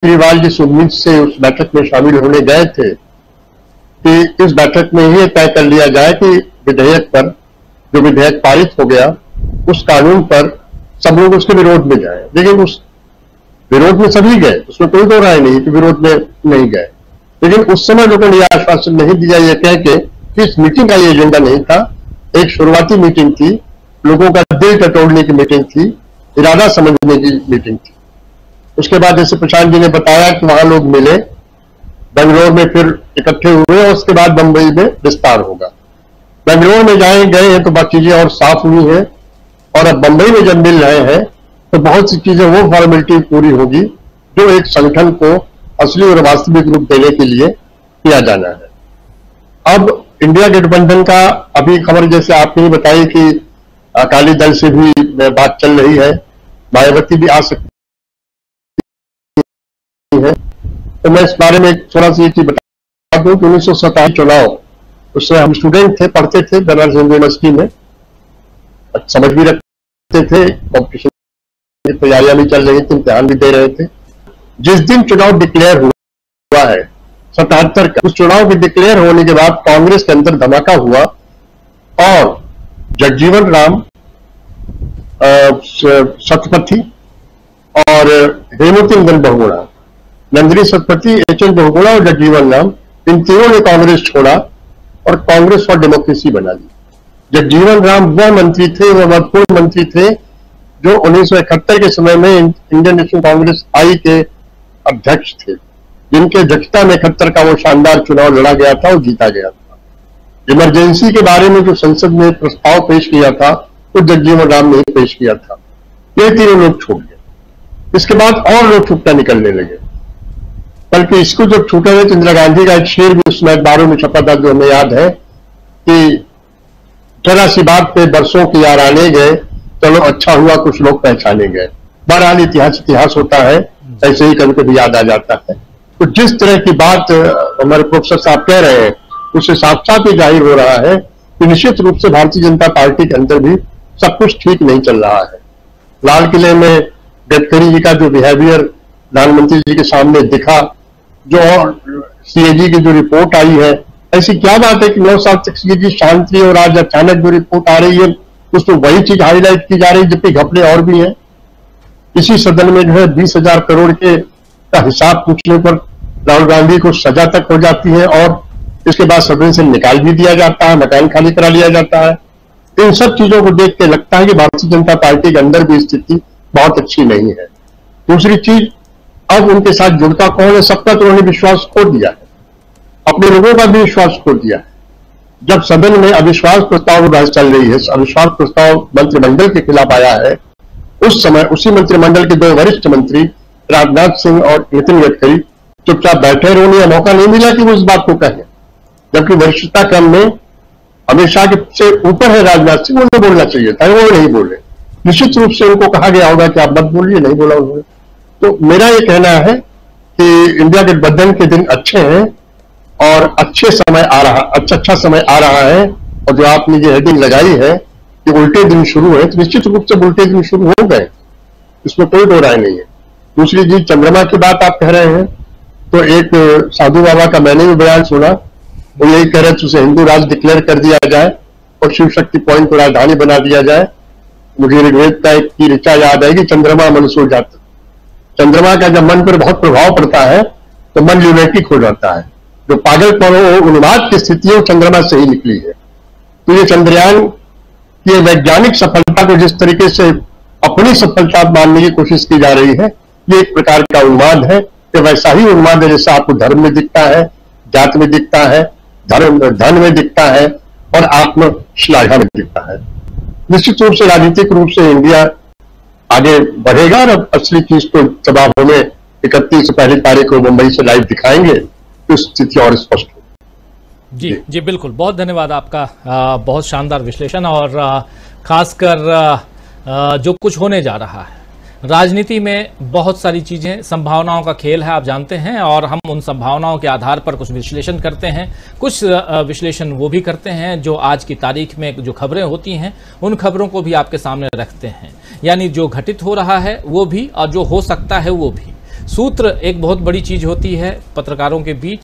केजरीवाल जिस उम्मीद से उस बैठक में शामिल होने गए थे कि इस बैठक में ही तय कर लिया जाए कि विधेयक पर, जो विधेयक पारित हो गया, उस कानून पर सब लोग उसके विरोध में जाए, लेकिन उस विरोध में सभी गए, उसमें कोई दो राय नहीं कि विरोध में नहीं गए। लेकिन उस समय लोगों ने यह आश्वासन नहीं दिया, यह कह के कि इस मीटिंग का ये एजेंडा नहीं था, एक शुरुआती मीटिंग थी, लोगों का दिल टटोलने की मीटिंग थी, इरादा समझने की मीटिंग थी। उसके बाद जैसे प्रशांत जी ने बताया कि वहां लोग मिले, बेंगलोर में फिर इकट्ठे हुए और उसके बाद बंबई में विस्तार होगा। बेंगलोर में गए हैं तो बाकी चीजें और साफ हुई हैं, और अब बंबई में जब मिल रहे हैं तो बहुत सी चीजें वो फॉर्मेलिटी पूरी होगी जो एक संगठन को असली और वास्तविक रूप देने के लिए किया जाना है। अब इंडिया गठबंधन का अभी खबर जैसे आपने बताई कि अकाली दल से भी बात चल रही है, मायावती भी आ सकती है, तो मैं इस बारे में थोड़ा सी चीज बता दूं कि 1927 चुनाव, उससे हम स्टूडेंट थे, पढ़ते थे बनारस हिंदू यूनिवर्सिटी में, समझ भी रखते थे, कॉम्पिटिशन की तैयारियां भी चल रही थी, इम्तिहान भी दे रहे थे। जिस दिन चुनाव डिक्लेयर हुआ है 77 का, उस चुनाव के डिक्लेयर होने के बाद कांग्रेस के अंदर धमाका हुआ और जगजीवन राम शतपथी और हेमवती नंदन बहुगुणा, नंदिनी शतपथी, एच.एन. बहुगुणा और जगजीवन राम, इन तीनों ने कांग्रेस छोड़ा और कांग्रेस फॉर डेमोक्रेसी बना ली। जगजीवन राम वह मंत्री थे, वह महत्वपूर्ण मंत्री थे जो 1971 के समय में इंडियन नेशनल कांग्रेस आई के अध्यक्ष थे, जिनके अध्यक्षता में 71 का वो शानदार चुनाव लड़ा गया था और जीता गया था। इमरजेंसी के बारे में जो संसद में प्रस्ताव पेश किया था वो जगजीवन राम ने पेश किया था। ये तीनों लोग छूट गए। इसके बाद और लोग छूटना निकलने लगे, बल्कि इसको जब छूटे हुए तो इंदिरा गांधी का एक शेर भी उसमें अखबारों में छपा था जो हमें याद है कि जरा सी बात पे बरसों के यार आने गए, चलो अच्छा हुआ कुछ लोग पहचाने गए। बहरहाल इतिहास होता है, ऐसे ही कभी कभी याद आ जाता है। तो जिस तरह की बात हमारे प्रोफेसर साहब कह रहे हैं उससे साफ साफ ही जाहिर हो रहा है कि निश्चित रूप से भारतीय जनता पार्टी के अंदर भी सब कुछ ठीक नहीं चल रहा है। लाल किले में गडकरी जी का जो बिहेवियर प्रधानमंत्री जी के सामने दिखा, जो सीएजी की जो रिपोर्ट आई है, ऐसी क्या बात है कि 9 साल तक सीएजी शांत रही और आज अचानक जो रिपोर्ट आ रही है उसमें वही चीज हाईलाइट की जा रही है, जबकि घपले और भी हैं। इसी सदन में जो है 20,000 करोड़ के का हिसाब पूछने पर राहुल गांधी को सजा तक हो जाती है और इसके बाद सदन से निकाल भी दिया जाता है, मकान खाली करा लिया जाता है। इन सब चीजों को देख के लगता है कि भारतीय जनता पार्टी के अंदर भी स्थिति बहुत अच्छी नहीं है। दूसरी चीज, अब उनके साथ जुड़ता कौन है? सबका तो उन्होंने विश्वास खो दिया है, अपने लोगों का भी विश्वास खो दिया है। जब सदन में अविश्वास प्रस्ताव बहस चल रही है, अविश्वास प्रस्ताव मंत्रिमंडल के खिलाफ आया है, उस समय उसी मंत्रिमंडल के 2 वरिष्ठ मंत्री राजनाथ सिंह और नितिन गडकरी चुपचाप बैठे रहे, उन्हें मौका नहीं मिला कि वो इस बात को कहें, जबकि वरिष्ठता क्रम में अमित शाह के से ऊपर है राजनाथ सिंह, उन्हें बोलना चाहिए था, वो नहीं बोले। निश्चित रूप से उनको कहा गया होगा कि आप मत बोलिए, नहीं बोला उन्होंने। तो मेरा ये कहना है कि इंडिया गठबंधन के दिन अच्छे हैं और अच्छा समय आ रहा है। और जो आपने ये हेडिंग लगाई है कि उल्टे दिन शुरू है, तो निश्चित रूप से उल्टे दिन शुरू हो गए, इसमें कोई दो राय नहीं है। दूसरी चीज, चंद्रमा की बात आप कह रहे हैं, तो एक साधु बाबा का मैंने भी बयान सुना, वो यही कह रहे थे उसे हिंदू राज्य डिक्लेयर कर दिया जाए और शिव शक्ति पॉइंट को राजधानी बना दिया जाए। मुझे ऋग्वेद का एक की ऋचा याद है कि चंद्रमा मनसो जाता, चंद्रमा का जब मन पर बहुत प्रभाव पड़ता है तो मन ल्यूनेटिक हो जाता है। जो पागलपन हो, उन्माद की स्थिति है, चंद्रमा से ही निकली है। तो ये चंद्रयान की वैज्ञानिक सफलता को जिस तरीके से अपनी सफलता मानने की कोशिश की जा रही है, ये एक प्रकार का उन्माद है। कि वैसा ही उन्माद है जैसा आपको धर्म में दिखता है, जात में दिखता है, धन में दिखता है और आत्मश्लाघा में दिखता है। निश्चित रूप से राजनीतिक रूप से इंडिया आगे बढ़ेगा और असली चीज तो जब आप हमें 31 से पहली तारीख को मुंबई से लाइव दिखाएंगे तो स्थिति और स्पष्ट होगी। जी जी बिल्कुल, बहुत धन्यवाद आपका। बहुत शानदार विश्लेषण और खासकर जो कुछ होने जा रहा है राजनीति में, बहुत सारी चीजें संभावनाओं का खेल है, आप जानते हैं, और हम उन संभावनाओं के आधार पर कुछ विश्लेषण करते हैं। कुछ विश्लेषण वो भी करते हैं जो आज की तारीख में जो खबरें होती हैं उन खबरों को भी आपके सामने रखते हैं, यानी जो घटित हो रहा है वो भी और जो हो सकता है वो भी। सूत्र एक बहुत बड़ी चीज होती है पत्रकारों के बीच।